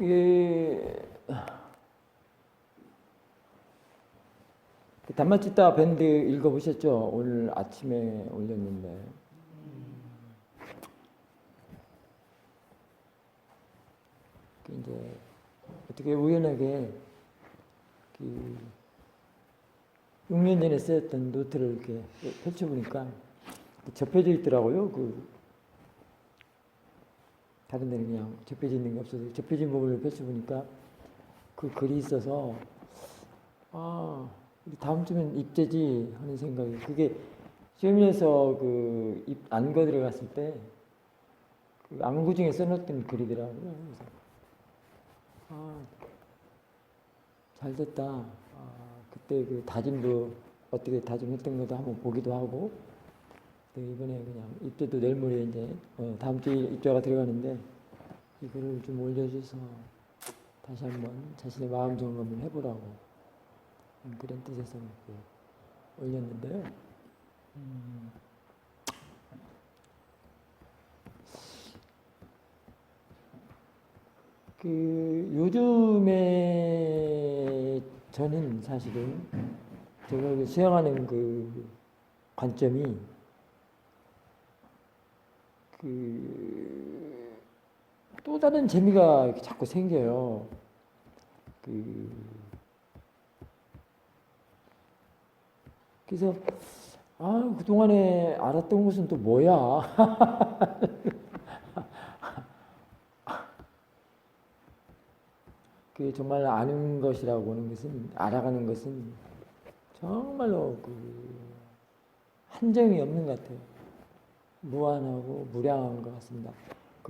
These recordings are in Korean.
이게 담마치타 밴드 읽어보셨죠? 오늘 아침에 올렸는데 이제 어떻게 우연하게 6년 전에 쓰였던 노트를 이렇게 펼쳐보니까 접혀져 있더라고요. 다른 데는 그냥 접혀져 있는 게 없어서 접혀진 부분을 펼쳐보니까 그 글이 있어서 우리 다음 주면 입제지 하는 생각이, 그게 시험에서 안거 들어갔을 때 그 안구 중에 써놨던 글이더라고요. 그래서 잘 됐다. 그때 그 다짐도 어떻게 다짐했던 것도 한번 보기도 하고, 이번에 그냥 입제도 내일 모레 이제 다음 주에 입제가 들어가는데 이거를 좀 올려줘서 다시 한번 자신의 마음 점검을 해보라고 그런 뜻에서 올렸는데요. 요즘에 저는 사실은 제가 수행하는 그 관점이 또 다른 재미가 이렇게 자꾸 생겨요. 그래서 그동안에 알았던 것은 또 뭐야? 그 정말 아는 것이라고 하는 것은, 알아가는 것은 정말로 한정이 없는 것 같아요. 무한하고 무량한 것 같습니다.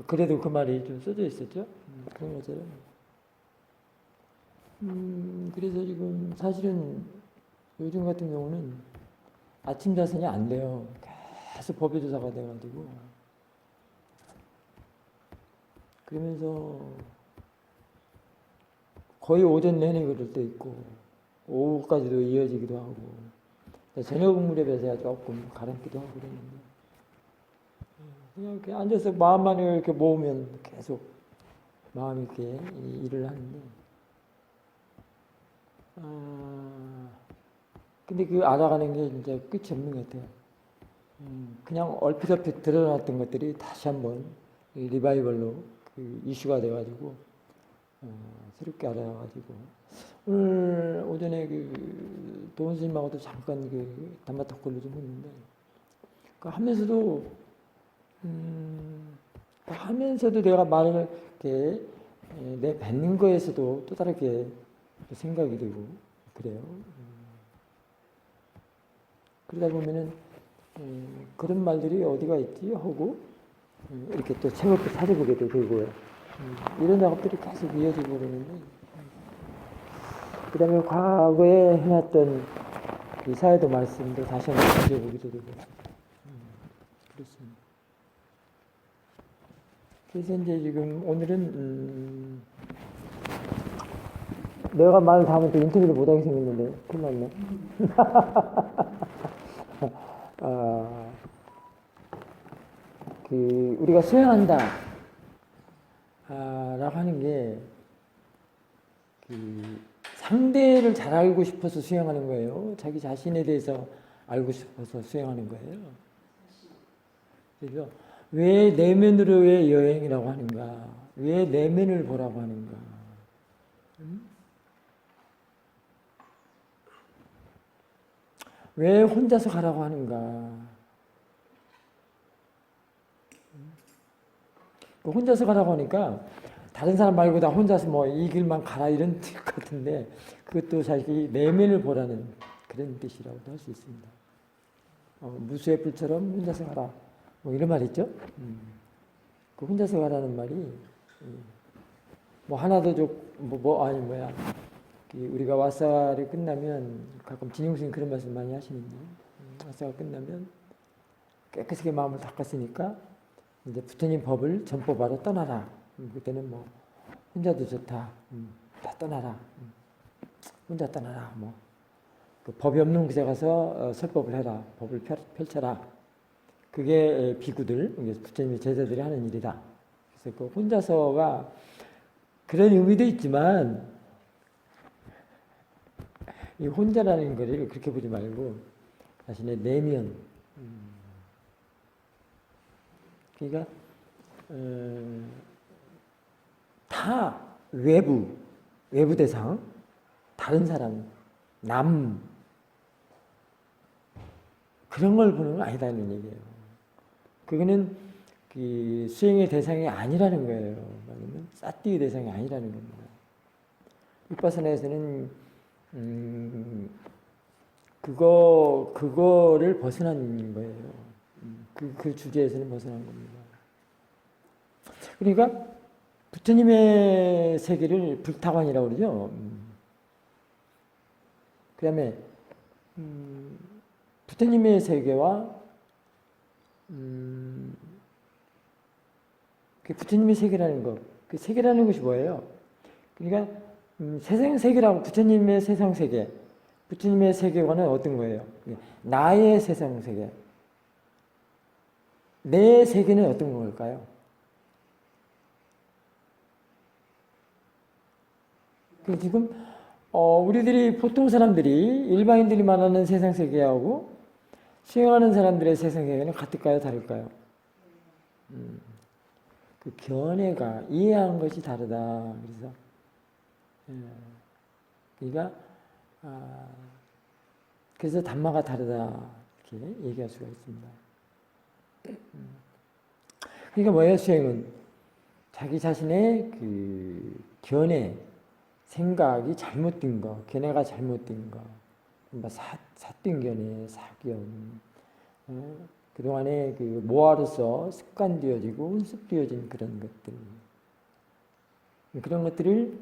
그래도 그 말이 좀 써져 있었죠? 그런 것처럼. 그래서 지금 사실은 요즘 같은 경우는 아침 자선이 안 돼요. 계속 법의조사가 돼가지고. 그러면서 거의 오전 내내 그럴 때 있고, 오후까지도 이어지기도 하고, 저녁 무렵에서야 조금 가라앉기도 하고 그랬는데, 그냥 이렇게 앉아서 마음만 이렇게 모으면 계속 마음이 이렇게 일을 하는데, 근데 그 알아가는 게 진짜 끝이 없는 것 같아요. 그냥 얼핏얼핏 드러났던 것들이 다시 한번 리바이벌로 이슈가 돼가지고, 새롭게 알아가지고, 오늘 오전에 도원 스님하고도 잠깐 담화 토크를 좀 했는데, 하면서도 내가 말을 이렇게 내뱉는 거에서도 또 다르게 생각이 들고 그래요. 그러다 보면은 그런 말들이 어디가 있지 하고 이렇게 또 새롭게 찾아보게 되고요. 이런 작업들이 계속 이어지고 그러는데, 그 다음에 과거에 해놨던 이 사회도 말씀도 다시 한번 가져보기도 되고, 그렇습니다. 그래서 이제 지금 오늘은 내가 말을 다 하면 또 인터뷰를 못하게 생겼는데 큰일 났네. 우리가 수행한다 라고 하는 게 상대를 잘 알고 싶어서 수행하는 거예요. 자기 자신에 대해서 알고 싶어서 수행하는 거예요. 그래서 왜 내면으로의 여행이라고 하는가? 왜 내면을 보라고 하는가? 왜 혼자서 가라고 하는가? 혼자서 가라고 하니까 다른 사람 말고 다 혼자서 뭐 이 길만 가라 이런 뜻 같은데, 그것도 자기 내면을 보라는 그런 뜻이라고도 할 수 있습니다. 무수의 불처럼 혼자서 가라. 뭐 이런 말 있죠? 그 혼자서 가라는 말이 뭐 하나도 우리가 왓사를 끝나면 가끔 진용스님 그런 말씀 많이 하시는데, 왓사가 끝나면 깨끗하게 마음을 닦았으니까 이제 부처님 법을 전법하러 떠나라. 그때는 뭐 혼자도 좋다. 다 떠나라. 혼자 떠나라. 그 법이 없는 곳에 가서 설법을 해라. 법을 펼쳐라. 그게 비구들, 부처님의 제자들이 하는 일이다. 그래서 그 혼자서가 그런 의미도 있지만 이 혼자라는 거를 그렇게 보지 말고 자신의 내면, 그러니까 타, 외부 대상, 다른 사람, 남, 그런 걸 보는 건 아니다는 얘기예요. 그거는 그 수행의 대상이 아니라는 거예요. 말하면 사띠의 대상이 아니라는 겁니다. 위파사나에서는 그거를 벗어난 거예요. 그 주제에서는 벗어난 겁니다. 그러니까 부처님의 세계를 불타관이라고 그러죠. 그 다음에 부처님의 세계와 부처님의 세계라는 것, 그 세계라는 것이 뭐예요? 그러니까 세상 세계라고, 부처님의 세상 세계, 부처님의 세계관은 어떤 거예요? 나의 세상 세계, 내 세계는 어떤 걸까요? 지금 우리들이 보통 사람들이 일반인들이 말하는 세상 세계하고 수행하는 사람들의 세상 세계는 같을까요, 다를까요? 그 견해가 이해하는 것이 다르다. 그래서 그러니까 그래서 담마가 다르다 이렇게 얘기할 수가 있습니다. 그러니까 뭐예요, 수행은? 자기 자신의 그 견해, 생각이 잘못된 거, 견해가 잘못된 거, 사된 견해, 사견, 그동안에 그 모아로서 습관되어지고 운습되어진 그런 것들, 그런 것들을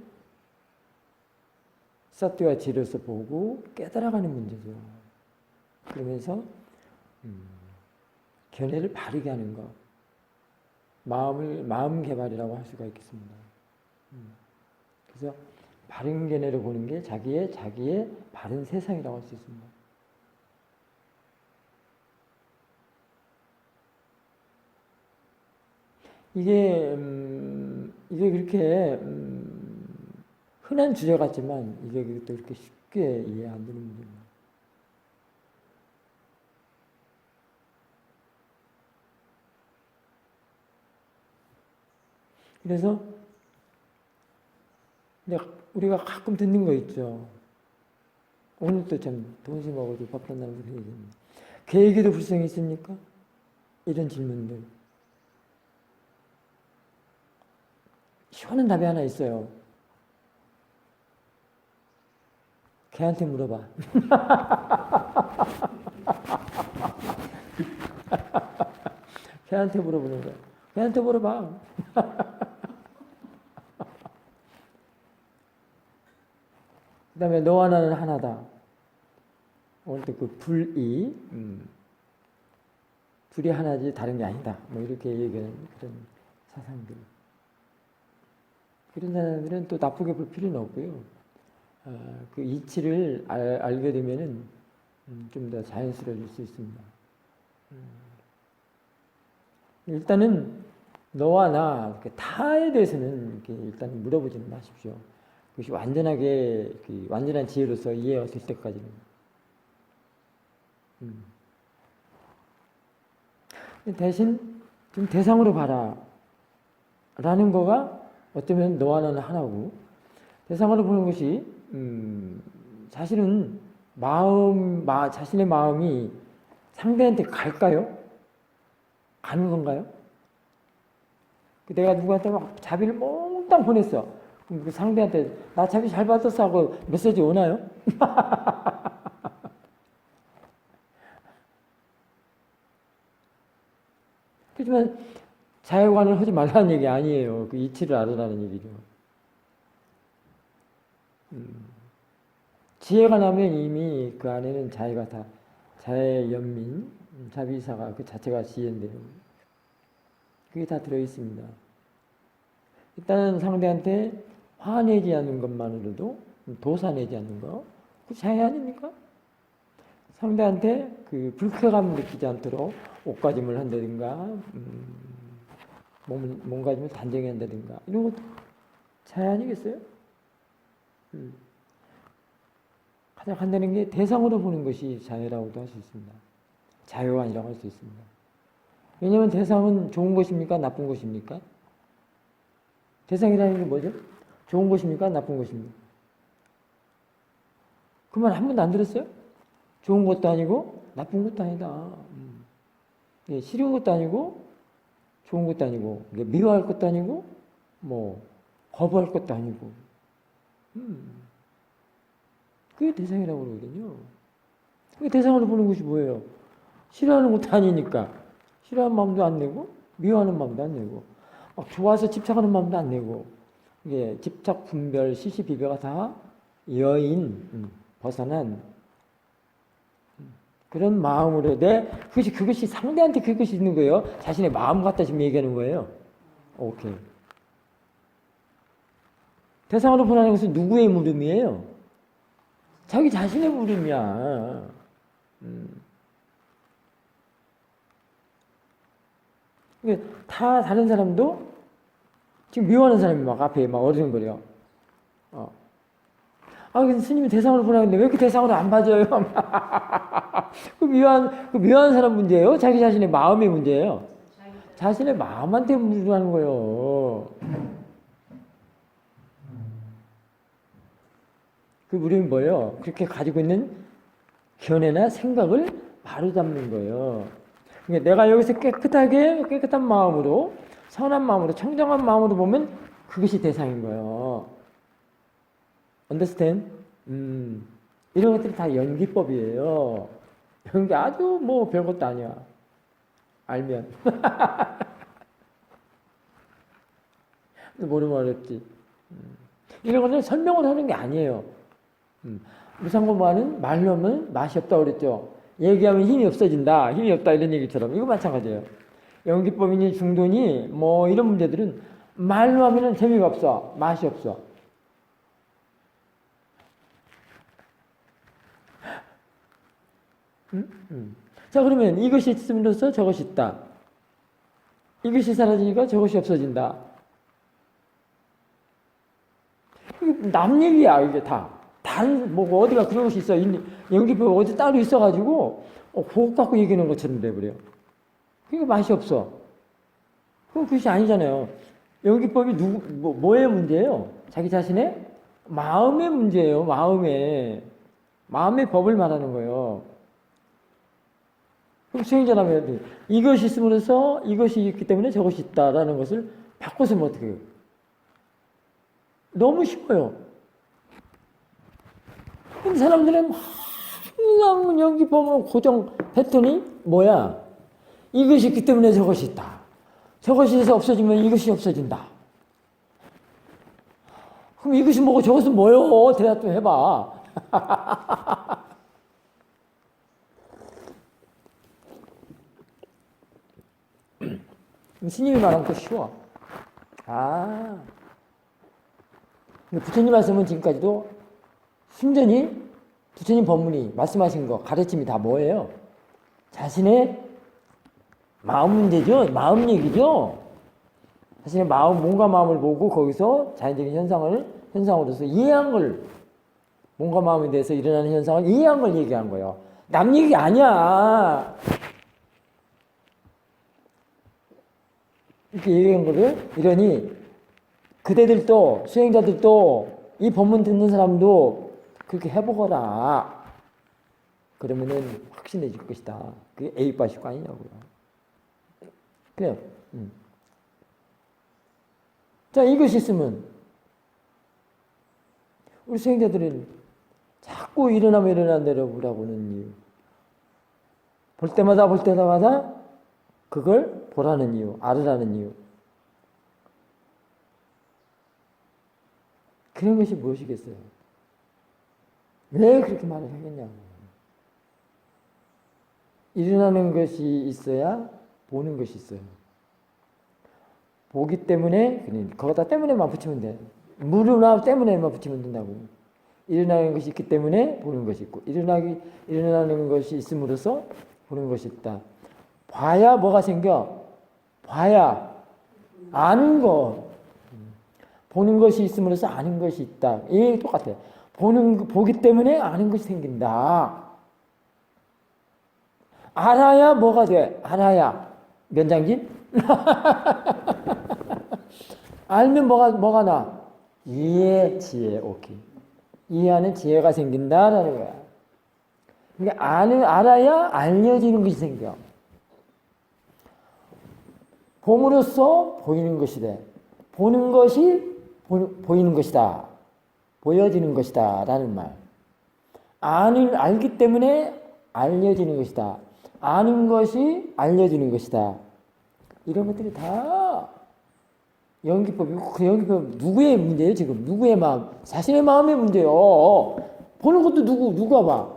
사띠와 지로서 보고 깨달아가는 문제죠. 그러면서 견해를 바르게 하는 것, 마음 개발이라고 할 수가 있겠습니다. 그래서 바른 견해를 보는 게 자기의 바른 세상이라고 할 수 있습니다. 이게 그렇게 흔한 주제 같지만 이게 또 그렇게 쉽게 이해 안 되는 문제입니다. 그래서 우리가 가끔 듣는 거 있죠. 오늘도 참 동심하고도 밥 한다는 그 얘기입니다. 계획에도 불성이 있습니까? 이런 질문들. 시원한 답이 하나 있어요. 걔한테 물어봐. 걔한테 물어보는 거야. 걔한테 물어봐. 그 다음에 너와 나는 하나다. 오늘도 그 불이, 불이 하나지 다른 게 아니다. 뭐 이렇게 얘기하는 그런 사상들. 그런 사람들은 또 나쁘게 볼 필요는 없고요. 그 이치를 알게 되면은 좀 더 자연스러워질 수 있습니다. 일단은 너와 나, 타에 대해서는 이렇게 일단 물어보지는 마십시오. 그것이 완전하게, 완전한 지혜로서 이해가 될 때까지는. 대신 좀 대상으로 봐라. 라는 거가 어쩌면 너와 나는 하나고, 대상으로 보는 것이, 사실은 자신의 마음이 상대한테 갈까요? 가는 건가요? 내가 누구한테 막 자비를 몽땅 보냈어. 그럼 그 상대한테 나 자비 잘 받았어 하고 메시지 오나요? 그렇지만 자해관을 하지 말라는 얘기 아니에요. 그 이치를 알아라는 얘기죠. 지혜가 나면 이미 그 안에는 자애가 다, 자애, 연민, 자비사가 그 자체가 지혜인데요. 그게 다 들어있습니다. 일단은 상대한테 화내지 않는 것만으로도, 도사내지 않는 거, 그 자애 아닙니까? 상대한테 그 불쾌감을 느끼지 않도록 옷가짐을 한다든가, 몸가짐을 단정히 한다든가, 이런 것도 자유 아니겠어요? 가장 간단한 게 대상으로 보는 것이 자유라고도 할 수 있습니다. 자유안이라고 할 수 있습니다. 왜냐하면 대상은 좋은 것입니까? 나쁜 것입니까? 대상이라는 게 뭐죠? 좋은 것입니까? 나쁜 것입니까? 그 말 한 번도 안 들었어요? 좋은 것도 아니고 나쁜 것도 아니다. 싫은 것도 아니고 좋은 것도 아니고 미워할 것도 아니고 뭐 거부할 것도 아니고 그게 대상이라고 그러거든요. 그 대상으로 보는 것이 뭐예요? 싫어하는 것도 아니니까 싫어하는 마음도 안 내고 미워하는 마음도 안 내고 막 좋아서 집착하는 마음도 안 내고 이게 집착, 분별, 시시비벼가 다 여인 벗어난 그런 마음으로 그것이 상대한테 그것이 있는 거예요. 자신의 마음 갖다 지금 얘기하는 거예요. 오케이. 대상으로 보는 것은 누구의 물음이에요? 자기 자신의 물음이야. 다 다른 사람도 지금 미워하는 사람이 막 앞에 막 어르렁거려. 근데 스님이 대상으로 보라는데 왜 이렇게 대상으로 안 봐줘요? 그 미워하는 사람 문제예요? 자기 자신의 마음의 문제예요? 자신의 마음한테 물으라는 거예요. 그 물음이 뭐예요? 그렇게 가지고 있는 견해나 생각을 바로잡는 거예요. 그러니까 내가 여기서 깨끗한 마음으로, 선한 마음으로, 청정한 마음으로 보면 그것이 대상인 거예요. understand? 이런 것들이 다 연기법이에요. 연기 아주 뭐 별것도 아니야. 알면. 모르면 어렵지. 이런 것은 설명을 하는 게 아니에요. 무상고만은 말로 하면 맛이 없다고 그랬죠. 얘기하면 힘이 없어진다. 힘이 없다 이런 얘기처럼. 이거 마찬가지예요. 연기법이니 중도니 뭐 이런 문제들은 말로 하면 재미가 없어. 맛이 없어. 자, 그러면 이것이 있음으로써 저것이 있다. 이것이 사라지니까 저것이 없어진다. 남 얘기야, 이게 다. 뭐, 어디가 그런 것이 있어. 연기법 어디 따로 있어가지고, 그것 갖고 얘기하는 것처럼 돼버려. 그러니까 맛이 없어. 그럼 그것이 아니잖아요. 연기법이 뭐의 문제예요? 자기 자신의 마음의 문제예요, 마음의 법을 말하는 거예요. 그럼 수행자라면 이것이 있음으로써 이것이 있기 때문에 저것이 있다라는 것을 바꿔서면 어떻게 해요? 너무 쉬워요. 근데 사람들은 항상 연기 보면 고정 패턴이 뭐야? 이것이 있기 때문에 저것이 있다. 저것이 있어서 없어지면 이것이 없어진다. 그럼 이것이 뭐고 저것은 뭐요? 대답 좀 해봐. 스님이 말한 거 쉬워. 근데 부처님 말씀은 지금까지도 순전히 부처님 법문이 말씀하신 거, 가르침이 다 뭐예요? 자신의 마음 문제죠? 마음 얘기죠? 자신의 몸과 마음을 보고 거기서 자연적인 현상으로서 이해한 걸, 몸과 마음에 대해서 일어나는 현상을 이해한 걸 얘기한 거예요. 남 얘기 아니야. 이렇게 얘기한 거를, 이러니 그대들도, 수행자들도, 이 법문 듣는 사람도 그렇게 해보거라. 그러면은 확신해질 것이다. 그게 에이빠시고 아니냐고요. 그래요. 자, 이것이 있으면, 우리 수행자들은 자꾸 일어나면 일어난 대로 보라고는 이유. 볼 때마다 그걸 보라는 이유, 알으라는 이유. 그런 것이 무엇이겠어요? 왜 그렇게 말을 하겠냐고. 일어나는 것이 있어야 보는 것이 있어요. 보기 때문에, 거기다 때문에만 붙이면 돼. 무르나 때문에만 붙이면 된다고. 일어나는 것이 있기 때문에 보는 것이 있고, 일어나는 것이 있음으로써 보는 것이 있다. 봐야 뭐가 생겨? 봐야 아는 거. 보는 것이 있음으로써 아는 것이 있다. 이 똑같아요. 보기 때문에 아는 것이 생긴다. 알아야 뭐가 돼? 알아야 면장진? 알면 뭐가 나? 이해, 지혜, 오케이. 이해하는 지혜가 생긴다라는 거야. 그러니까 알아야 알려지는 것이 생겨. 봄으로써 보이는 것이 돼. 보는 것이 보이는 것이다. 보여지는 것이다. 라는 말. 알기 때문에 알려지는 것이다. 아는 것이 알려지는 것이다. 이런 것들이 다 연기법이고, 그 연기법 누구의 문제예요, 지금? 누구의 마음? 자신의 마음의 문제요. 보는 것도 누가 봐?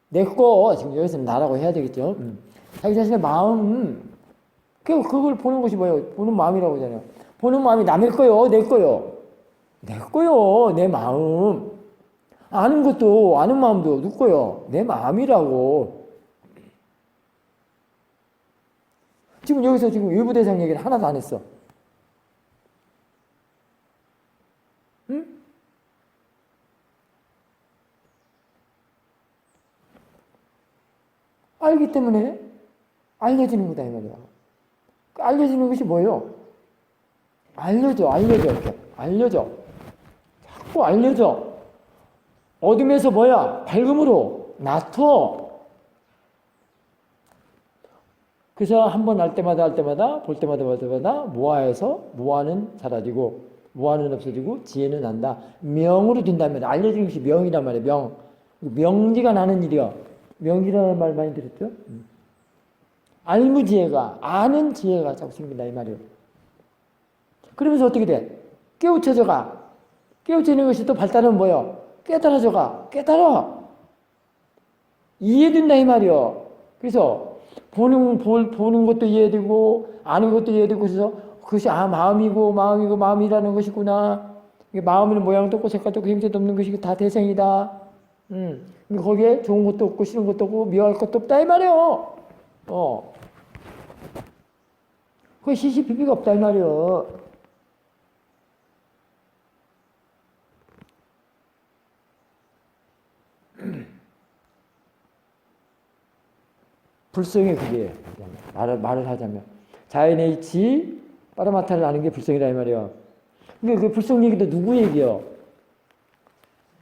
내 거, 지금 여기서는 나라고 해야 되겠죠? 자기 자신의 마음, 그걸 보는 것이 뭐예요? 보는 마음이라고 하잖아요. 보는 마음이 남의 거요, 내 거요? 내 거요, 내 마음. 아는 것도, 아는 마음도 누구 거요? 내 마음이라고. 지금 여기서 지금 일부 대상 얘기를 하나도 안 했어. 응? 알기 때문에 알려지는 거다, 이 말이야. 알려지는 것이 뭐예요? 이렇게. 알려져. 자꾸 알려져. 어둠에서 뭐야? 밝음으로 나토. 그래서 한 번 알 때마다, 볼 때마다, 무아는 사라지고, 무아는 없어지고, 지혜는 난다. 명으로 된다면, 알려지는 것이 명이란 말이에요, 명지가 나는 일이요. 명지라는 말 많이 들었죠? 알무지혜가, 아는 지혜가 자꾸 생긴다, 이 말이에요. 그러면서 어떻게 돼? 깨우쳐져가. 깨우쳐지는 것이 또 발달은 뭐예요? 깨달아져가. 깨달아. 이해된다, 이 말이에요. 그래서, 보는 것도 이해되고, 아는 것도 이해되고, 그래서 그것이, 마음이라는 것이구나. 마음의 모양도 없고, 색깔도 없고, 형태도 없는 것이 다 대상이다. 거기에 좋은 것도 없고, 싫은 것도 없고, 미워할 것도 없다, 이 말이에요. 그 시시비비가 없다, 이 말이에요. 불성이 그게 말을 하자면 자연의 이치 빠르마타를 아는 게 불성이라 이 말이에요. 근데 그 불성 얘기도 누구 얘기요?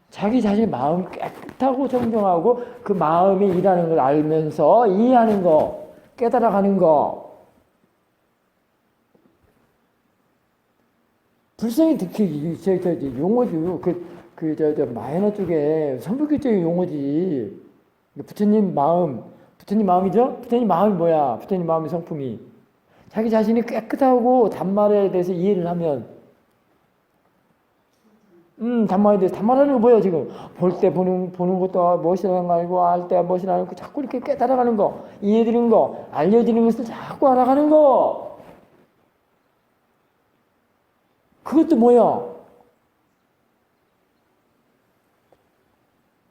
자기 자신의 마음 깨끗하고 정정하고 그 마음이 일하는 걸 알면서 이해하는 거, 깨달아가는 거. 불성이 특히 용어죠. 마이너 쪽에 선불교적인 용어지. 부처님 마음이죠? 부처님 마음이 뭐야? 부처님 마음의 성품이. 자기 자신이 깨끗하고 단말에 대해서 이해를 하면, 단말에 대해서, 단말하는 거 뭐야, 지금? 볼 때 보는 것도 무엇이라는 거 알고, 알 때 무엇이라는 거, 자꾸 이렇게 깨달아가는 거, 이해드리는 거, 알려지는 것을 자꾸 알아가는 거. 그것도 뭐야?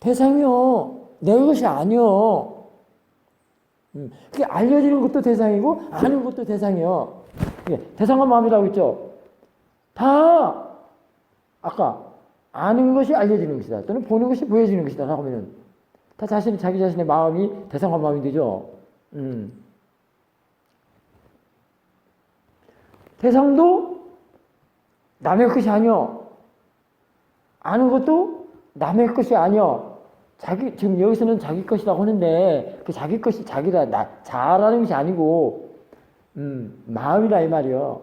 대상이요. 내 것이 아니요. 그게 알려지는 것도 대상이고 아는 것도 대상이요. 대상과 마음이라고 했죠. 다 아까 아는 것이 알려지는 것이다. 또는 보는 것이 보여지는 것이다. 라고 하면은 다 자기 자신의 마음이 대상과 마음이 되죠. 대상도 남의 것이 아니요. 아는 것도 남의 것이 아니요. 지금 여기서는 자기 것이라고 하는데, 그 자기 것이 자라는 것이 아니고, 마음이라 이 말이요.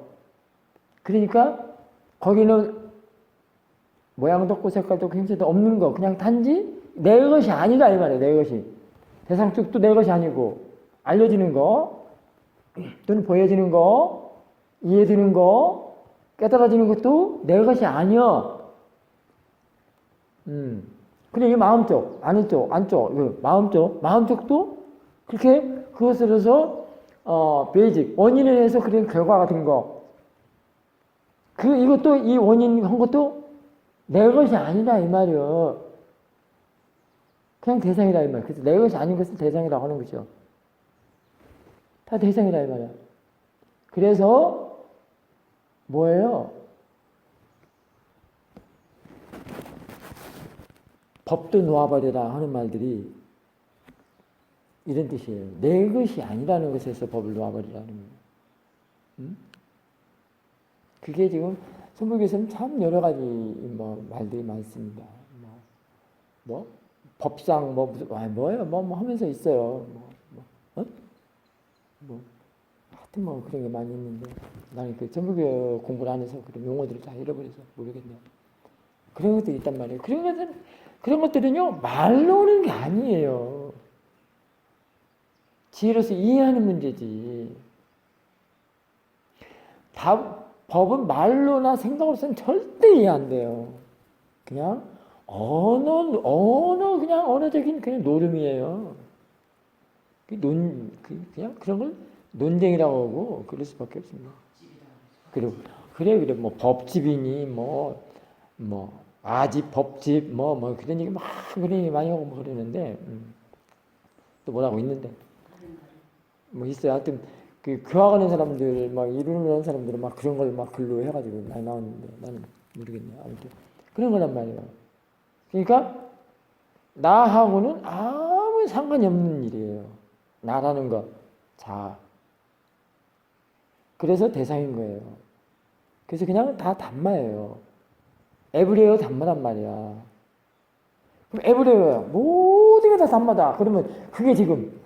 그러니까, 거기는 모양도 없고 색깔도 없고 형태도 없는 거, 그냥 단지 내 것이 아니다 이 말이에요, 내 것이. 대상 쪽도 내 것이 아니고, 알려지는 거, 또는 보여지는 거, 이해되는 거, 깨달아지는 것도 내 것이 아니여. 근데 이 마음 쪽, 안쪽, 마음 쪽도 그렇게 그것을 해서, 베이직, 원인을 해서 그런 결과가 된 거. 이것도 이 원인 한 것도 내 것이 아니다, 이 말이요. 그냥 대상이다, 이 말. 그래서 내 것이 아닌 것을 대상이라고 하는 거죠. 다 대상이다, 이 말이야. 그래서, 뭐예요? 법도 놓아버려라 하는 말들이 이런 뜻이에요. 내 것이 아니라는 것에서 법을 놓아버리라는 거예요. 응? 그게 지금 선불교에서는 참 여러 가지 뭐 말들이 많습니다. 뭐 법상 뭐 무슨 뭐예요 뭐 하면서 있어요. 하여튼 뭐 그런 게 많이 있는데 나는 그 선불교 공부를 안 해서 그런 용어들을 다 잃어버려서 모르겠네요. 그런 것들이 있단 말이에요. 그런 것들은요 말로 오는 게 아니에요. 지혜로서 이해하는 문제지. 법은 말로나 생각으로서는 절대 이해 안 돼요. 그냥 그냥 언어적인 그냥 노름이에요. 그냥 그런 걸 논쟁이라고 하고 그럴 수밖에 없습니다. 그래 뭐 법집이니 아집 법집 뭐 그런 얘기 막 그런 얘기 많이 하고 뭐 그러는데 또 뭐라고 있는데 뭐 있어요. 하여튼 그 교화하는 사람들 막 이루는 사람들은 막 그런 걸 막 글로 해가지고 많이 나오는데 나는 모르겠네요. 아무튼 그런 거란 말이에요. 그러니까 나하고는 아무 상관이 없는 일이에요. 나라는 거, 자. 그래서 대상인 거예요. 그래서 그냥 다 담마예요. 에브레어 담마란 말이야. 그럼 에브레어야. 모든 게 다 담마다. 그러면 그게 지금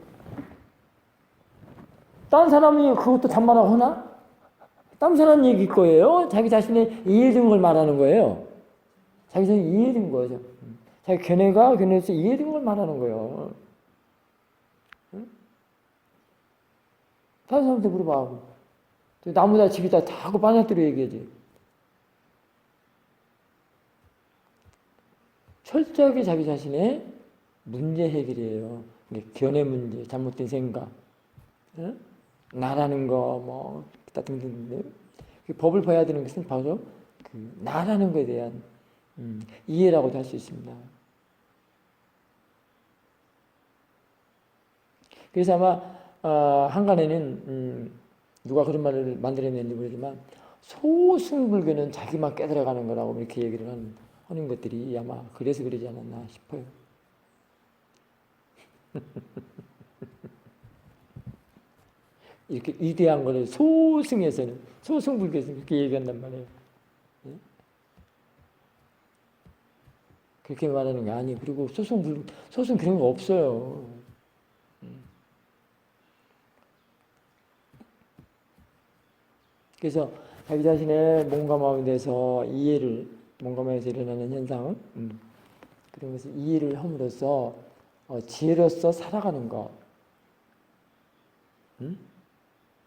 딴 사람이 그것도 담마라고 하나? 딴 사람 얘기일 거예요. 자기 자신의 이해된 걸 말하는 거예요. 자기 자신이 이해된 거죠. 자기 견해에서 이해된 걸 말하는 거예요. 응? 다른 사람한테 물어봐. 나무다 집이다 다 하고 빠냐뜨려 얘기하지. 철저하게 자기 자신의 문제 해결이에요. 견해 문제, 잘못된 생각, 응? 나라는 거, 등등. 법을 봐야 되는 것은 바로 그 나라는 것에 대한 이해라고도 할 수 있습니다. 그래서 아마 한간에는 누가 그런 말을 만들어냈는지 모르지만 소승불교는 자기만 깨달아가는 거라고 이렇게 얘기를 하는 것들이 아마 그래서 그러지 않았나 싶어요. 이렇게 위대한 거를 소승불교에서는 그렇게 얘기한단 말이에요. 그렇게 말하는 게 아니에요. 그리고 소승 그런 거 없어요. 그래서 자기 자신의 몸과 마음에 대해서 몸과 마음에서 일어나는 현상, 그런 것을 이해를 함으로써 지혜로서 살아가는 것,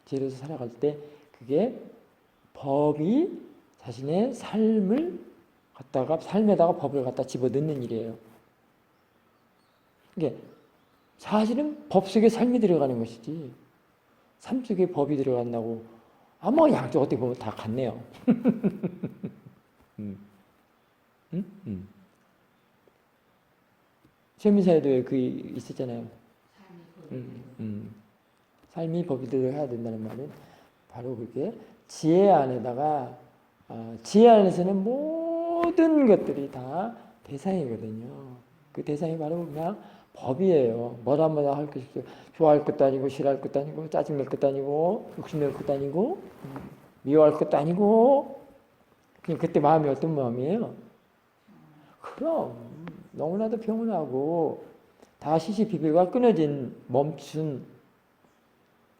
지혜로서 살아갈 때 그게 법이 자신의 삶에다가 법을 갖다 집어넣는 일이에요. 이게 사실은 법 속에 삶이 들어가는 것이지 삶 속에 법이 들어간다고 아마 양쪽 어떻게 보면 다 같네요. 최민사에도 그 있었잖아요. 삶이 법이 들어야 된다는 말은 바로 그게 지혜 안에서는 모든 것들이 다 대상이거든요. 그 대상이 바로 그냥 법이에요. 뭐라 할 것이 없어요. 좋아할 것도 아니고 싫어할 것도 아니고 짜증낼 것도 아니고 욕심낼 것도 아니고 미워할 것도 아니고 그냥 그때 마음이 어떤 마음이에요? 그럼 너무나도 평온하고 다 시시비비가 끊어진 멈춘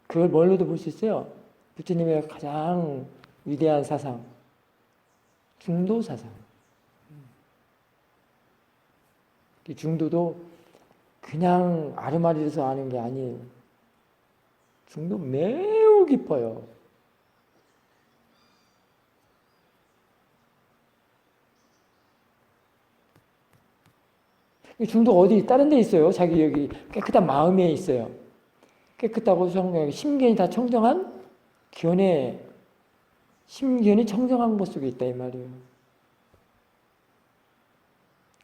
그걸 뭘로도 볼 수 있어요? 부처님의 가장 위대한 사상 중도 사상. 이 중도도 그냥 아르마리에서 아는 게 아니에요. 중도 매우 깊어요. 중도 어디 다른 데 있어요. 자기 여기 깨끗한 마음에 있어요. 깨끗하고 심견이 다 청정한 심견이 청정한 곳 속에 있다 이 말이에요.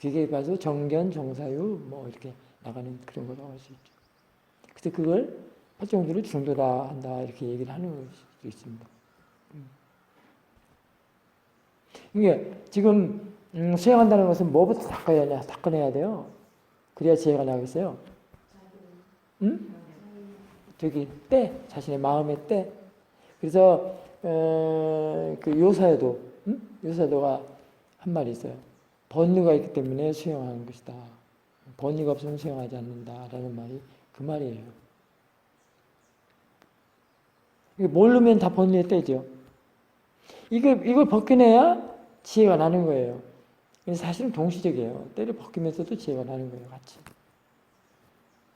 그게 바로 정견, 정사유 이렇게 나가는 그런 거라고 할 수 있죠. 그래서 그걸 팔정도를 중도다 한다 이렇게 얘기를 하는 것이 있습니다. 이게 지금 수행한다는 것은 뭐부터 닦아내야 돼요? 그래야 지혜가 나겠어요. 응? 저기 자신의 마음의 때. 그래서 그 요사도, 요사도가 한 말이 있어요. 번뇌가 있기 때문에 수행하는 것이다. 번뇌가 없으면 수행하지 않는다라는 말이 그 말이에요. 모르면 다 번뇌의 때죠. 이걸 벗겨내야 지혜가 나는 거예요. 사실은 동시적이에요. 때를 벗기면서도 지혜가 나는 거예요. 같이.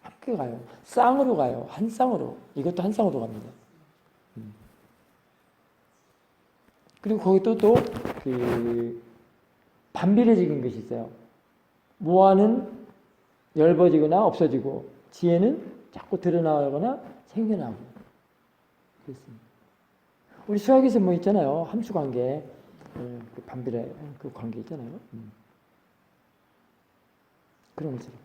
함께 가요. 쌍으로 가요. 한 쌍으로. 이것도 한 쌍으로 갑니다. 그리고 거기 또 반비례적인 것이 있어요. 모아는 엷어지거나 없어지고, 지혜는 자꾸 드러나거나 생겨나고. 그렇습니다. 우리 수학에서 뭐 있잖아요. 함수관계. 그 반비례, 그 관계 있잖아요. 그런 것처럼.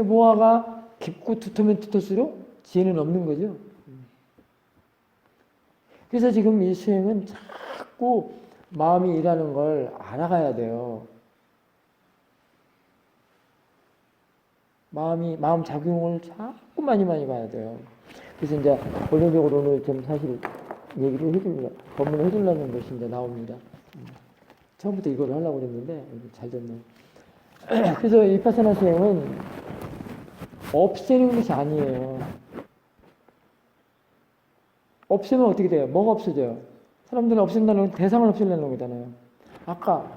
모아가 깊고 두터면 두터수록 지혜는 없는 거죠. 그래서 지금 이 수행은 자꾸 마음이 일하는 걸 알아가야 돼요. 마음 작용을 자꾸 많이 봐야 돼요. 그래서 이제 본론적으로 오늘 좀 사실 얘기를 법문을 해주려는 것이 이제 나옵니다. 처음부터 이걸 하려고 그랬는데 잘 됐네요. 그래서 위파사나 수행은 없애는 것이 아니에요. 없애면 어떻게 돼요? 뭐가 없어져요? 사람들은 없앤다는 건 대상을 없애려는 거잖아요. 아까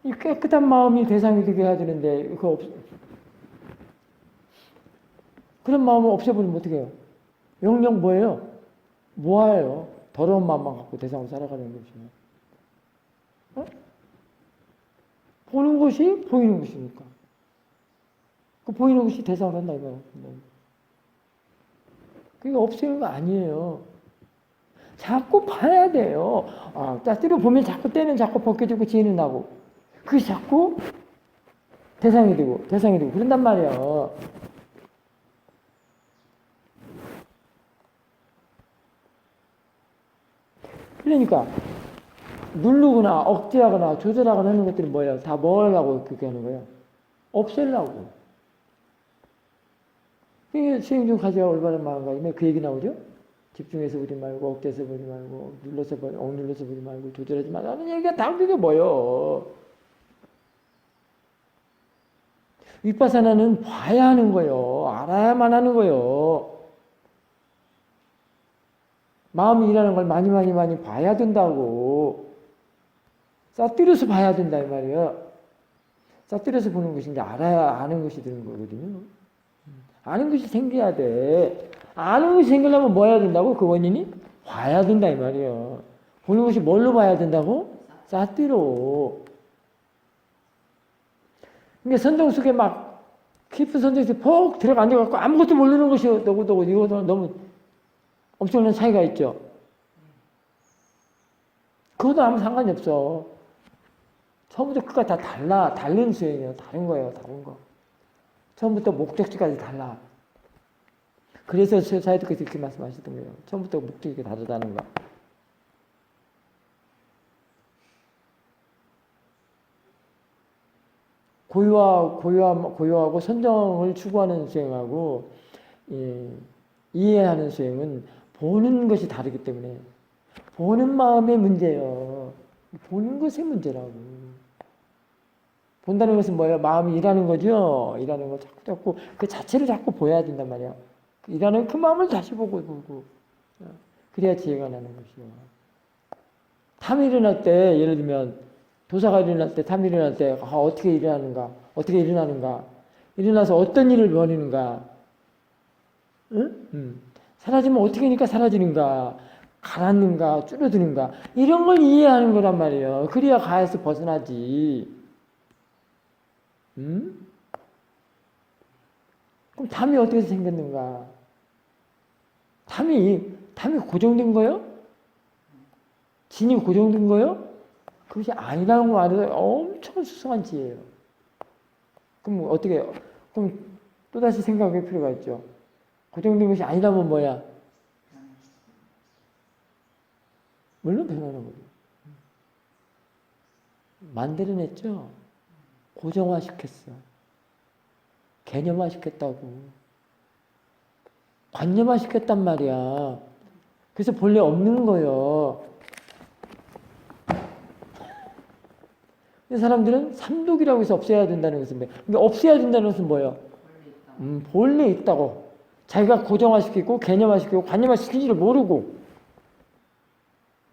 이 깨끗한 마음이 대상이 되게 해야 되는데 그런 마음을 없애버리면 어떻게 해요? 영영 뭐예요? 뭐예요? 더러운 마음만 갖고 대상으로 살아가는 것이면. 어? 보는 것이 보이는 것이니까. 그 보이는 것이 대상으로 한다 이거예요. 그게 없애는 거 아니에요. 자꾸 봐야 돼요. 때로 보면 자꾸 때는 자꾸 벗겨지고 지혜는 나고. 그게 자꾸 대상이 되고 그런단 말이에요. 그러니까 누르거나 억제하거나 조절하거나 하는 것들이 뭐예요? 다 뭐 하려고 그렇게 하는 거예요? 없애려고. 이게 수행 중 가져야 올바른 마음가짐에 그 얘기 나오죠? 집중해서 보지 말고 억제해서 보지 말고 억눌러서 보지 말고 조절하지 말라는 얘기가 다 그게 뭐예요? 위파사나는 봐야 하는 거예요. 알아야만 하는 거예요. 마음이 일하는 걸 많이 봐야 된다고. 싸뜨려서 봐야 된다 이 말이에요. 싸뜨려서 보는 것이 이제 알아야 아는 것이 되는 거거든요. 아는 것이 생겨야 돼. 아는 것이 생기려면 뭐 해야 된다고? 그 원인이? 봐야 된다 이 말이에요. 보는 것이 뭘로 봐야 된다고? 싸뜨려. 그러니까 선정 속에 막 깊은 선정 속에 퍽 들어가 앉아갖고 아무것도 모르는 것이 너고 이거도 너무 엄청난 차이가 있죠. 그것도 아무 상관이 없어. 처음부터 끝까지 다 다른 수행이에요. 다른 거예요. 다른 거. 처음부터 목적지까지 달라. 그래서 사이드께서 이렇게 말씀하셨던 거예요. 처음부터 목적이 다르다는 거. 고요하고 선정을 추구하는 수행하고 이해하는 수행은 보는 것이 다르기 때문에 보는 마음의 문제예요. 보는 것의 문제라고. 본다는 것은 뭐예요? 마음이 일하는 거죠? 일하는 거 자꾸 그 자체를 자꾸 보여야 된단 말이야. 일하는 그 마음을 다시 보고 그래야 지혜가 나는 것이요. 탐이 일어날 때 예를 들면 도사가 일어날 때 탐이 일어날 때 어떻게 일어나는가 일어나서 어떤 일을 벌이는가 응? 사라지면 어떻게 하니까 사라지는가 가라앉는가 줄어드는가 이런 걸 이해하는 거란 말이에요. 그래야 가에서 벗어나지. 그럼 탐이 어떻게 생겼는가? 탐이 고정된 거요? 진이 고정된 거요? 그것이 아니라는 거 알아서 엄청 수상한 지혜예요. 그럼 어떻게 해요? 그럼 또다시 생각할 필요가 있죠. 고정된 것이 아니라면 뭐야? 물론 변하는 거죠. 만들어냈죠. 고정화시켰어. 개념화시켰다고. 관념화시켰단 말이야. 그래서 본래 없는 거예요. 이 사람들은 삼독이라고 해서 없애야 된다는 것은 뭐예요? 근데 없애야 된다는 것은 뭐예요? 본래 있다고. 자기가 고정화시키고 개념화시키고 관념화시키지를 모르고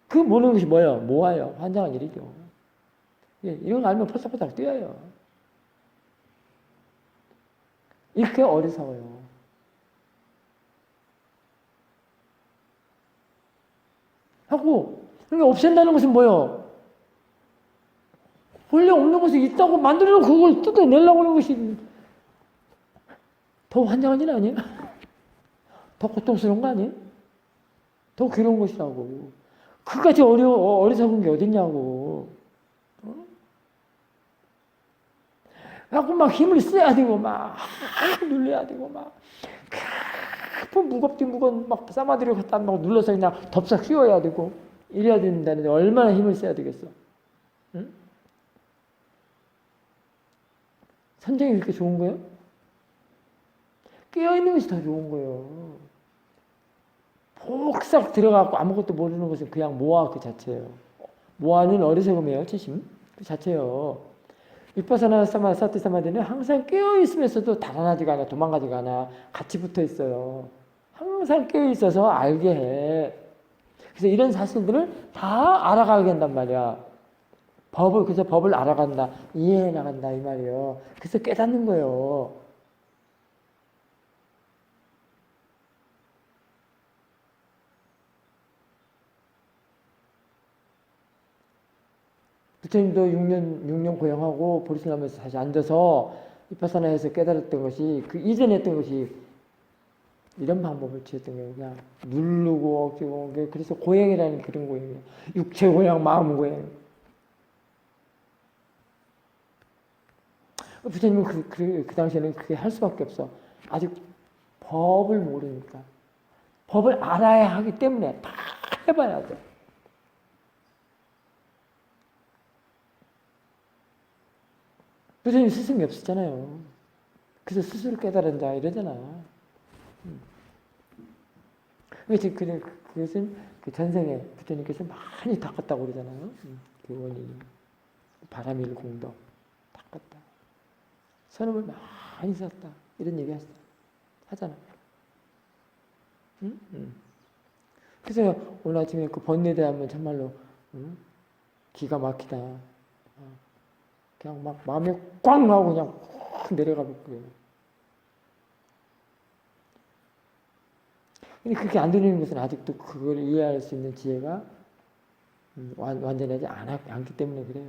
그 모르는 것이 뭐예요? 모아요. 환장한 일이죠. 예, 이런 거 알면 펄썩펄썩 뛰어요. 이렇게 어리석어요. 하고 그러니까 없앤다는 것은 뭐예요? 원래 없는 것이 있다고 만들어놓은 그걸 뜯어내려고 하는 것이 더 환장한 일 아니에요? 더 고통스러운 거 아니에요? 더 괴로운 것이라고. 그까지 어리석은 게 어딨냐고. 자꾸 막 힘을 써야 되고, 막, 눌러야 되고, 막, 무겁디 무거운 막 싸마들이 갖다 막 눌러서 그냥 덥석 씌워야 되고, 이래야 된다는데 얼마나 힘을 써야 되겠어. 응? 선정이 그렇게 좋은 거예요? 깨어있는 것이 더 좋은 거예요. 폭삭 들어가고 아무것도 모르는 것은 그냥 모아 그 자체예요. 모아는 어리석음이에요, 치심. 그 자체예요. 위파사나 사티 사마디는 항상 깨어있으면서도 달아나지가 않아, 도망가지가 않아. 같이 붙어 있어요. 항상 깨어있어서 알게 해. 그래서 이런 사실들을 다 알아가게 한단 말이야. 그래서 법을 알아간다, 이해해 나간다, 이 말이에요. 그래서 깨닫는 거예요. 부처님도 6년 고행하고 보리스나무에서 다시 앉아서 위파사나에서 깨달았던 것이 그 이전에 했던 것이 이런 방법을 취했던 거예요. 그냥 누르고 억지고. 그래서 고행이라는 그런 고행이에요. 육체 고행, 마음 고행. 부처님은 그 당시에는 그게 할 수밖에 없어. 아직 법을 모르니까. 법을 알아야 하기 때문에 다 해봐야 돼. 부처님 스승이 없었잖아요. 그래서 스스로 깨달은 자 이러잖아. 그것은 그 전생에 부처님께서 많이 닦았다고 그러잖아요. 그 원인이. 바람일 공덕 닦았다. 선음을 많이 썼다. 이런 얘기 하잖아. 응? 그래서 오늘 아침에 그 번뇌에 대하면 정말로 기가 막히다. 그냥 막 마음에 꽝 하고 그냥 확 내려가 볼거예요. 근데 그렇게 안 들리는 것은 아직도 그걸 이해할 수 있는 지혜가 완전하지 않기 때문에 그래요.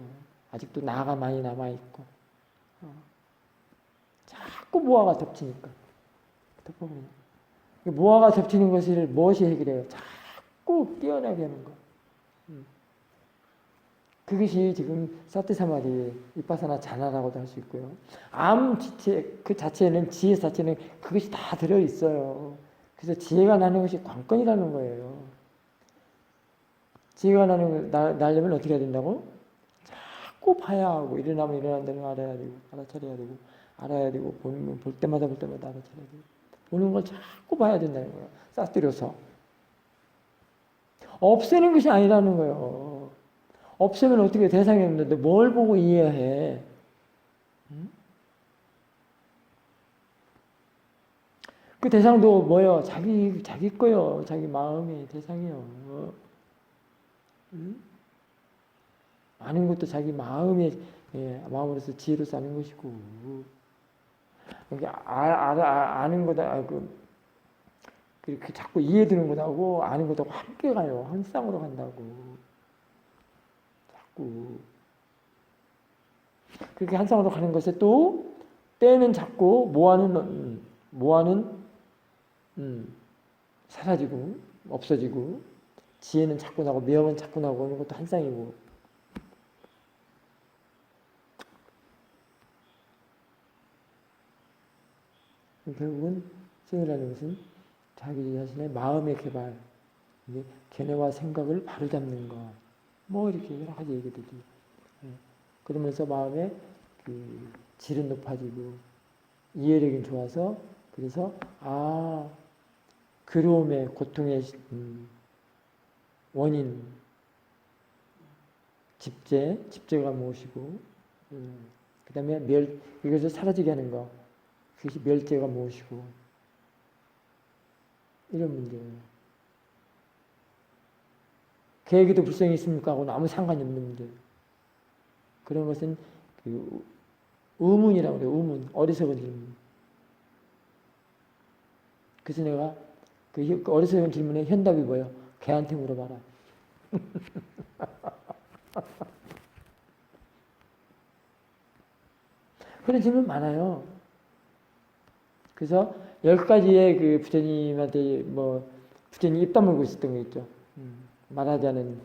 아직도 나가 많이 남아있고. 자꾸 모아가 덮치니까. 덮어버려. 모아가 덮치는 것을 무엇이 해결해요? 자꾸 깨어나게 하는 거. 그것이 지금 사티사마디, 위파사나 자나라고도 할 수 있고요. 그 자체는, 지혜 자체는 그것이 다 들어있어요. 그래서 지혜가 나는 것이 관건이라는 거예요. 지혜가 나려면 어떻게 해야 된다고? 자꾸 봐야 하고, 일어나면 일어난 대로 알아야 되고, 알아차려야 되고, 알아야 되고, 볼 때마다 알아차려야 되고, 보는 걸 자꾸 봐야 된다는 거예요. 싹들여서. 없애는 것이 아니라는 거예요. 없애면 어떻게 대상이 없는데 뭘 보고 이해해? 그 대상도 뭐요? 자기 거요. 자기 마음이 대상이요. 아는 것도 자기 마음으로서 지혜로서 아는 것이고. 아는 거다. 그렇게 자꾸 이해되는 것하고 아는 것하고 함께 가요. 한 쌍으로 간다고. 자꾸. 그렇게 한 쌍으로 가는 것에 또 때는 자꾸 모아는 사라지고 없어지고 지혜는 자꾸 나고 명은 자꾸 나고 하는 것도 한 쌍이고. 결국은 생이라는 것은 자기 자신의 마음의 개발, 이게 견해와 생각을 바로잡는 거. 뭐 이렇게 여러 가지 얘기들이. 그러면서 마음의 그 질은 높아지고 이해력이 좋아서 그래서 괴로움의 고통의 원인 집재가 무엇이고 그 다음에 이것을 사라지게 하는 거 그것이 멸재가 무엇이고 이런 문제예요. 계획에도 불성이 있습니까? 하고는 아무 상관이 없는 문제예요. 그런 것은 그 의문이라고 그래요. 의문. 어리석은 질문. 그래서 내가 그 어리석은 질문에 현답이 뭐예요? 걔한테 물어봐라. 그런 질문 많아요. 그래서 10가지의 그 부처님한테 부처님 입 다물고 있었던 거 있죠. 말하지 않은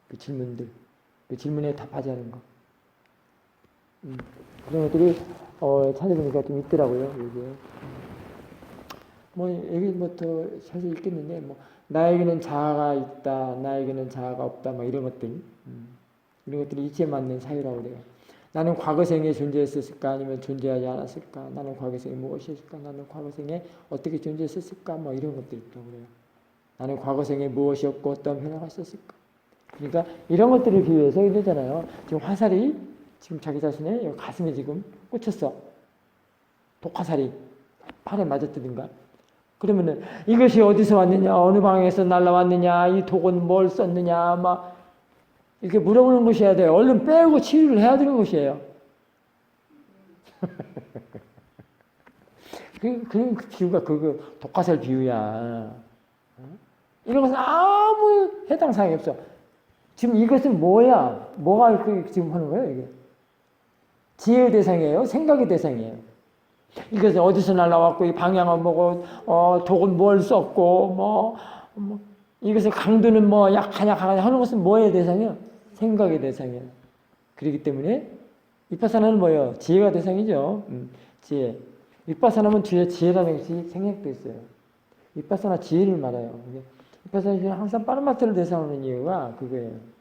그 질문들. 그 질문에 답하지 않은 거. 그런 것들이 찾아보니까 좀 있더라고요. 이게. 여기 더 사실 있겠는데, 나에게는 자아가 있다, 나에게는 자아가 없다, 이런 것들. 이런 것들이 이치에 맞는 사유라고 그래요. 나는 과거생에 존재했었을까, 아니면 존재하지 않았을까, 나는 과거생에 무엇이었을까, 나는 과거생에 어떻게 존재했었을까, 이런 것들이 있다고 그래요. 나는 과거생에 무엇이었고, 어떤 변화가 있었을까. 그러니까 이런 것들을 비유해서 이러잖아요. 지금 화살이 지금 자기 자신의 가슴에 지금 꽂혔어. 독화살이 팔에 맞았다든가. 그러면은 이것이 어디서 왔느냐, 어느 방향에서 날라왔느냐, 이 독은 뭘 썼느냐, 이렇게 물어보는 것이어야 돼요. 얼른 빼고 치유를 해야 되는 것이에요. 그 비유가 독화살 비유야. 이런 것은 아무 해당 사항이 없어. 지금 이것은 뭐야? 뭐가 지금 하는 거예요, 이게? 지혜의 대상이에요? 생각의 대상이에요? 이것은 어디서 날라왔고, 이 방향은 뭐고, 독은 뭘 썼고, 이것의 강도는 약하냐, 강하냐 하는 것은 뭐의 대상이에요? 생각의 대상이에요. 그렇기 때문에, 위파사나는 뭐예요? 지혜가 대상이죠. 지혜. 위파사나면 뒤에 지혜라는 것이 생략되어 있어요. 위파사나 지혜를 말해요. 위파사나는 항상 빠르마트를 대상하는 이유가 그거예요.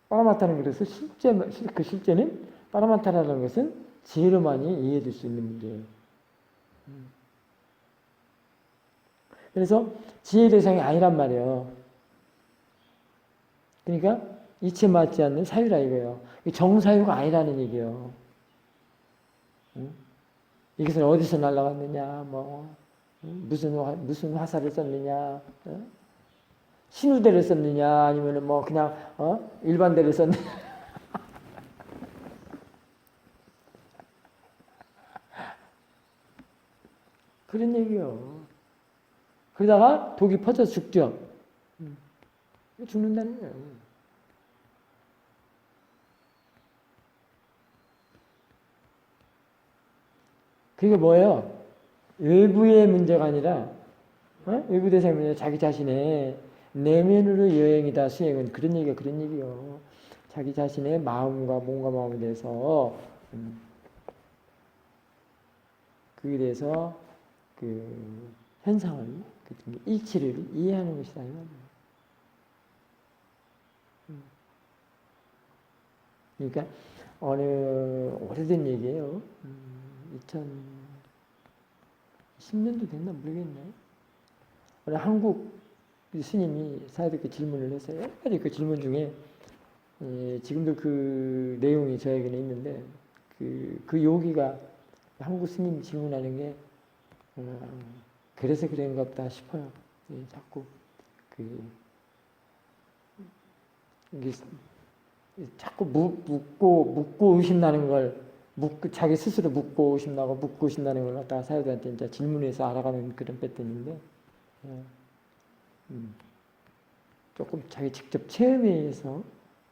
빠라마타는 그래서 실제는 빠라마타라는 것은 지혜로만이 이해될 수 있는 문제예요. 그래서 지혜 대상이 아니란 말이에요. 그러니까 이치에 맞지 않는 사유라 이거예요. 정사유가 아니라는 얘기예요. 이것은 어디서 날아갔느냐, 무슨 화살을 썼느냐, 신우대를 썼느냐, 아니면 그냥, 일반대를 썼느냐. 그런 얘기요. 그러다가 독이 퍼져 죽죠. 죽는다는 거예요. 그게 뭐예요? 외부의 문제가 아니라, 외부 대상의 문제, 자기 자신의 내면으로 여행이다, 수행은. 그런 얘기요. 자기 자신의 마음과 몸과 마음에 대해서, 그에 대해서, 현상을, 이치를 이해하는 것이다. 그러니까, 오래된 얘기예요. 2010년도 됐나 모르겠네. 한국 스님이 사이드께 질문을 했어요. 여러 가지 그 질문 중에 지금도 그 내용이 저에게는 있는데 그 요기가 한국 스님 질문하는 게 그래서 그런가 보다 싶어요. 자꾸 이게 자꾸 묻고 의심나는 걸 자기 스스로 묻고 의심나는 걸 갖다가 사유들한테 이제 질문해서 알아가는 그런 패턴인데 조금 자기 직접 체험에 의해서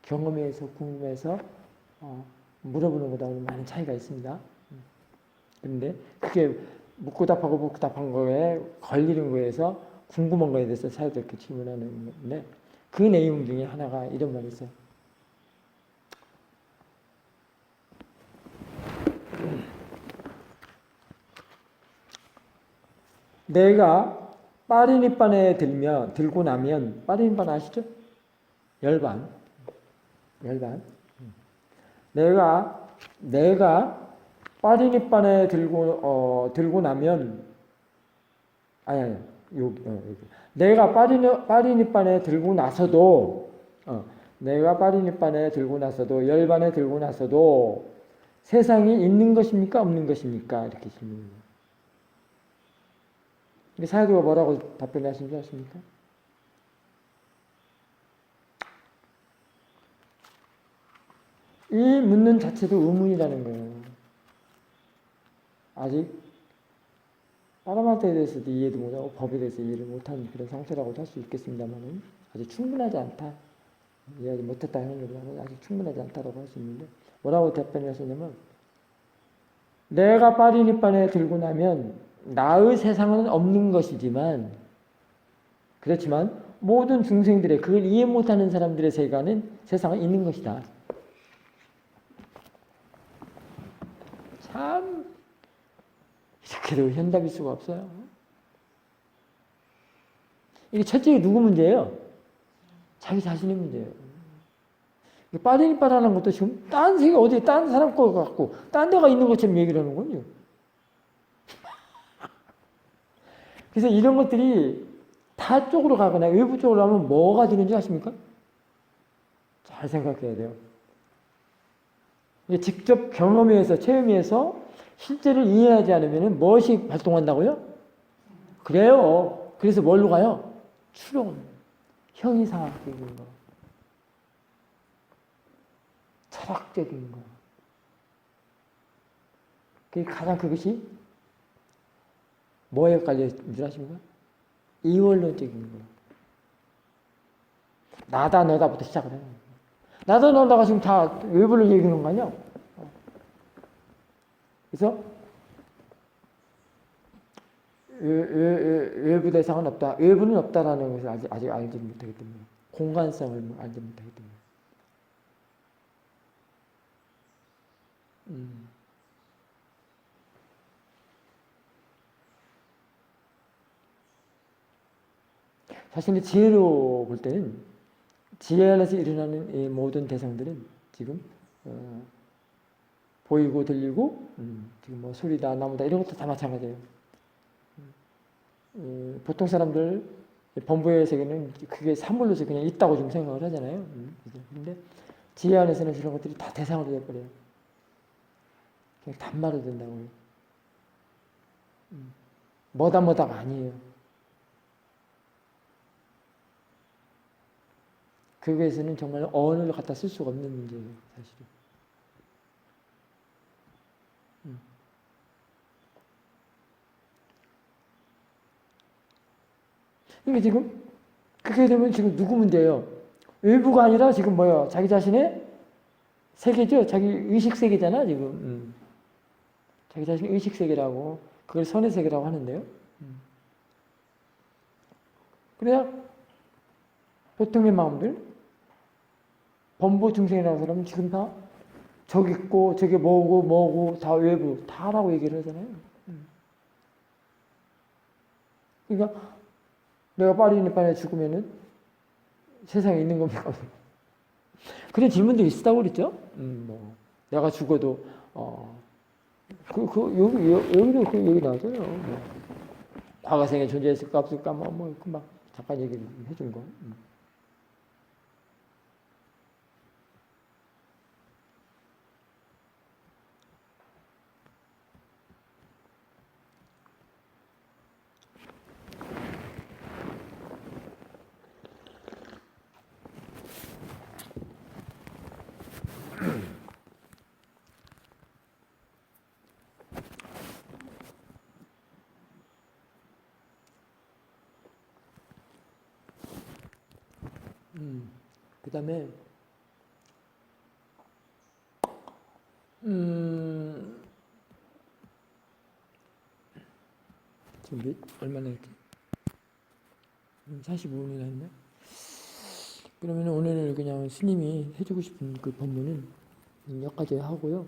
경험에 의해서 궁금해서 물어보는 것하고는 많은 차이가 있습니다. 그런데 그게 묻고 답한 거에 걸리는 거에서 궁금한 거에 대해서 사유들 이렇게 질문하는 건데 그 내용 중에 하나가 이런 말이 있어요. 내가 빠리니빠에 들고 나면, 빠리니빠 아시죠? 열반. 내가 빠리니빠에 들고 나면, 여기. 내가 빠리니빠에 들고 나서도, 열반에 들고 나서도 세상이 있는 것입니까? 없는 것입니까? 이렇게 질문해요. 사도가 뭐라고 답변하신 줄 아십니까? 이 묻는 자체도 의문이라는 거예요. 아직 파라마트에 대해서도 이해도 못하고 법에 대해서 이해를 못하는 그런 상태라고도 할 수 있겠습니다만 아직 충분하지 않다. 이해하지 못했다 하는 것보다는 아직 충분하지 않다라고 할 수 있는데 뭐라고 답변을 하셨냐면 내가 빠리니빠에 들고 나면 나의 세상은 없는 것이지만 그렇지만 모든 중생들의 그걸 이해 못하는 사람들의 세상은 있는 것이다. 참 이렇게도 현답일 수가 없어요. 이게 첫째 누구 문제예요? 자기 자신의 문제예요. 빠리니빠라는 것도 지금 딴 세계 어디 딴 사람 거 같고 딴 데가 있는 것처럼 얘기를 하는군요. 그래서 이런 것들이 타 쪽으로 가거나 외부 쪽으로 가면 뭐가 되는지 아십니까? 잘 생각해야 돼요. 직접 경험해서 체험해서 실제를 이해하지 않으면 무엇이 발동한다고요? 그래요. 그래서 뭘로 가요? 추론, 형이상학적인 거, 철학적인 거. 그것이 뭐에 깔려있는 줄 아십니까? 이원론적인 거. 나다 너다부터 시작을 해요. 나다 너다가 지금 다 외부를 얘기하는 거 아니야? 그래서 외부 대상은 없다. 외부는 없다라는 것을 아직 알지 못하기 때문에 공간성을 알지 못하기 때문에 자신의 지혜로 볼 때는 지혜 안에서 일어나는 이 모든 대상들은 지금 보이고 들리고 지금 뭐 소리다 나무다 이런 것도 다 마찬가지예요. 보통 사람들 범부의 세계는 그게 사물로서 그냥 있다고 좀 생각을 하잖아요. 그런데 지혜 안에서는 이런 것들이 다 대상으로 돼버려요. 그냥 단말로 된다고요. 뭐다가 아니에요. 그거에서는 정말 언어를 갖다 쓸 수가 없는 문제예요, 사실은. 이게 지금 그렇게 되면 지금 누구 문제예요? 외부가 아니라 지금 뭐야? 자기 자신의 세계죠. 자기 의식 세계잖아, 지금. 자기 자신의 의식 세계라고 그걸 선의 세계라고 하는데요. 그래야 보통의 마음들 범보 중생이라는 사람은 지금 다 저기 있고 저게 뭐고 다 외부 다라고 얘기를 하잖아요. 그러니까 내가 빠리니빠에 죽으면은 세상에 있는 겁니까? 그런 질문도 있었다고 그랬죠? 뭐 내가 죽어도 여기도 그 얘기 나왔잖아요. 뭐, 과거생에 존재했을까 없을까 막 잠깐 얘기를 해준 거. 그 다음에 지금 얼마나 했지? 45분이나 했나? 그러면 오늘 그냥 스님이 해주고 싶은 그 법문은 여기까지 하고요.